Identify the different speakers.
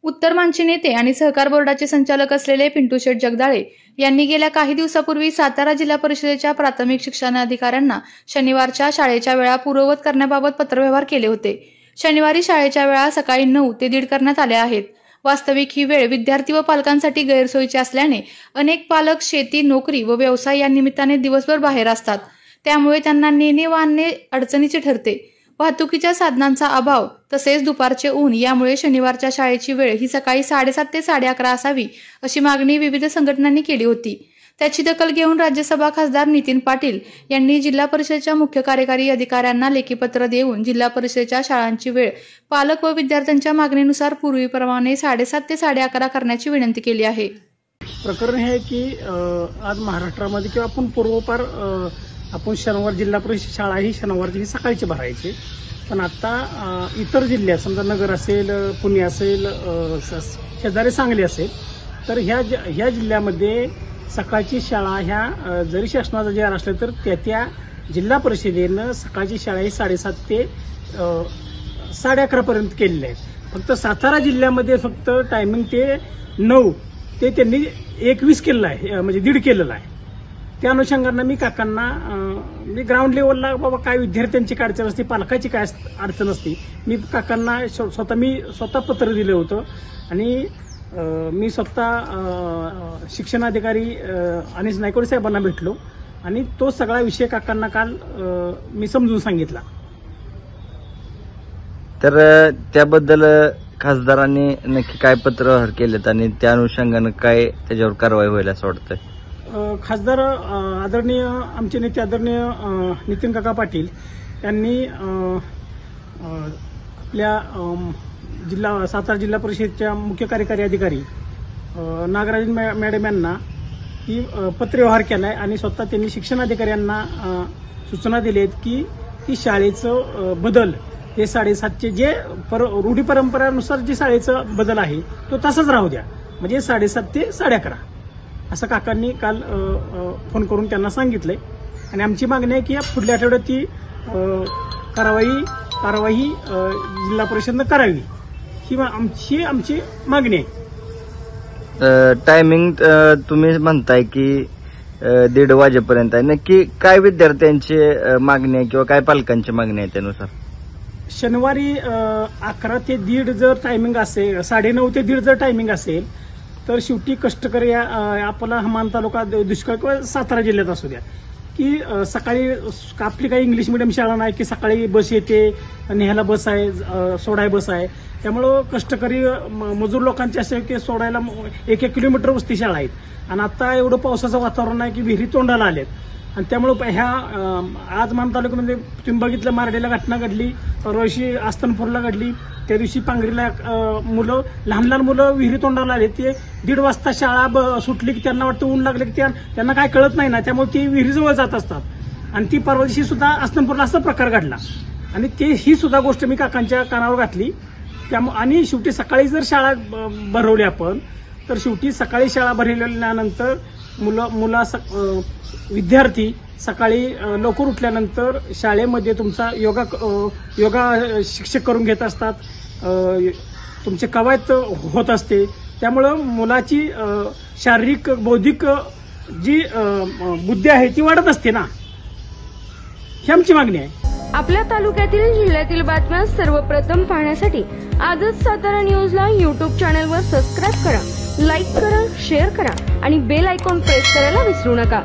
Speaker 1: उत्तर मानचे नेते आणि सहकार बोर्डाचे संचालक असलेले पिंटू शेठ जगदाळे यांनी गेल्या काही दिवसापूर्वी सातारा जिल्हा परिषदेच्या प्राथमिक शिक्षणाधिकाऱ्यांना शनिवारच्या शाळेच्या वेळा पूर्ववत करण्याबाबत पत्रव्यवहार केले होते। शनिवारी शाळेच्या वेळा सकाळी 9 ते 1:30 करण्यात आल्या आहेत। वास्तविक ही वेळ विद्यार्थी व पालकांसाठी गैरसोयीची असल्याने अनेक पालक शेती, नोकरी व व्यवसाय या निमित्ताने दिवसभर बाहेर असतात, त्यामुळे त्यांना नेणे व आणणे अडचणीचे ठरते। वाहतुकीच्या साधनांचा अभाव तसेच दुपारचे ऊन यामुळे शनिवारच्या शाळेची वेळ ही सकाळी 7:30 ते 11:30 असावी अशी मागणी विविध संघटनांनी केली होती। त्याची दखल घेऊन राज्यसभा खासदार नितीन पाटील यांनी जिल्हा परिषदेच्या मुख्य कार्यकारी अधिकाऱ्यांना लेखी पत्र देऊन जिल्हा परिषदेच्या शाळांची वेळ पालक व विद्यार्थ्यांच्या मागणीनुसार पूर्वीप्रमाणे 7:30 ते 11:30 करण्याची विनंती केली आहे।
Speaker 2: प्रकरण हे की आज महाराष्ट्रामध्ये किंवा आपण पूर्वपार आपण शनिवार जिल्हा परिषद शाळा ही शनिवारची सकाळची भरायची, पण आता इतर जिल्ह्यात समजा नगर असेल, पुणे असेल, शेजारी सांगली असेल, तर ह्या जिल्ह्यामध्ये सकाळची शाळा ह्या जरी शासनाचा जे असलं तर त्या जिल्हा परिषदेनं सकाळची शाळा ही 7:30 ते 11:30 पर्यंत केलेल्या आहेत। फक्त सातारा जिल्ह्यामध्ये फक्त टायमिंग ते 9 ते त्यांनी 21 केलेलं आहे, म्हणजे 1:30 केलेलं आहे। त्या अनुषंगानं मी काकांना मी ग्राउंड लेवलला बाबा काय विद्यार्थ्यांची काय अडचण असते, पालकाची काय अडचण असते, मी काकांना स्वतः पत्र दिलं होतं आणि मी स्वतः शिक्षणाधिकारी अनिस नायकवडे साहेबांना भेटलो आणि तो सगळा विषय काकांना काल मी समजून सांगितला।
Speaker 3: तर त्याबद्दल खासदारांनी नक्की काय पत्रव्यवहार केलेत आणि त्या अनुषंगानं काय त्याच्यावर कारवाई होईल असं वाटतंय?
Speaker 2: खासदार आदरणीय आमचे नेते आदरणीय नितीन काका पाटील यांनी आपल्या सातारा जिल्हा परिषदेच्या मुख्य कार्यकारी अधिकारी नागराजन मॅडम यांना ही पत्रव्यवहार केलाय आणि स्वतः त्यांनी शिक्षणाधिकाऱ्यांना सूचना दिल्या आहेत की ती शाळेचं बदल हे 7:30चे जे रूढी परंपरेनुसार जे शाळेचं बदल आहे तो तसाच राहू द्या, म्हणजे 7:30 ते 11:30 असं काकांनी काल फोन करून त्यांना सांगितलंय आणि आमची मागणी आहे की पुढल्या आठवड्यात ती कारवाई जिल्हा परिषदेनं करावी ही आमची मागणी आहे।
Speaker 3: टायमिंग तुम्ही म्हणताय की 1:30 वाजेपर्यंत आहे, नक्की काय विद्यार्थ्यांची मागणी आहे किंवा काय पालकांची मागणी आहे त्यानुसार?
Speaker 2: शनिवारी 11 ते 1:30 जर टायमिंग असेल, 9:30 ते 1:30 जर टायमिंग असेल तर शेवटी कष्टकरी आपला हमान तालुका दुष्काळ किंवा सातारा जिल्ह्यात असू द्या की सकाळी आपली काही इंग्लिश मिडियम शाळा नाही की सकाळी बस येते, न्यायला बस आहे, सोडाय बस आहे, त्यामुळं कष्टकरी मजूर लोकांचे असे की सोडायला 1-1 किलोमीटर वस्ती शाळा आहेत आणि आता एवढं पावसाचं वातावरण आहे की विहिरी तोंडाला आलेत आणि त्यामुळे ह्या आज मान तालुक्यामध्ये तुम्ही बघितलं मारडेला घटना घडली, परवाशी आस्तनपूरला घडली, त्या दिवशी पांगरीला लहान लहान मुलं विहिरी तोंडाला आले, ते 1:30 वाजता शाळा सुटली की त्यांना वाटतं ऊन लागले की त्यांना काय कळत नाही ना, त्यामुळे ते विहिरीजवळ जात असतात आणि ती परवा दिवशी सुद्धा आस्तनपूरला असा प्रकार घडला आणि ही सुद्धा गोष्ट मी काकांच्या कानावर घातली। आणि शेवटी सकाळी जर शाळा भरवली आपण तर शेवटी सकाळी शाळा भरवल्यानंतर विद्यार्थी सकाळी लवकर उठल्यानंतर शाळेमध्ये तुमचा योगा शिक्षक करून घेत असतात, तुमचे कवायत होत असते, त्यामुळं मुलाची शारीरिक बौद्धिक जी बुद्धी आहे ती वाढत असते ना, ही आमची मागणी आहे।
Speaker 4: आपल्या तालुक्यातील जिल्ह्यातील बातम्या सर्वप्रथम पाहण्यासाठी आजच सातारा न्यूजला YouTube चॅनलवर सबस्क्राईब करा, लाईक करा, शेअर करा आणि बेल आयकॉन प्रेस करायला विसरू नका।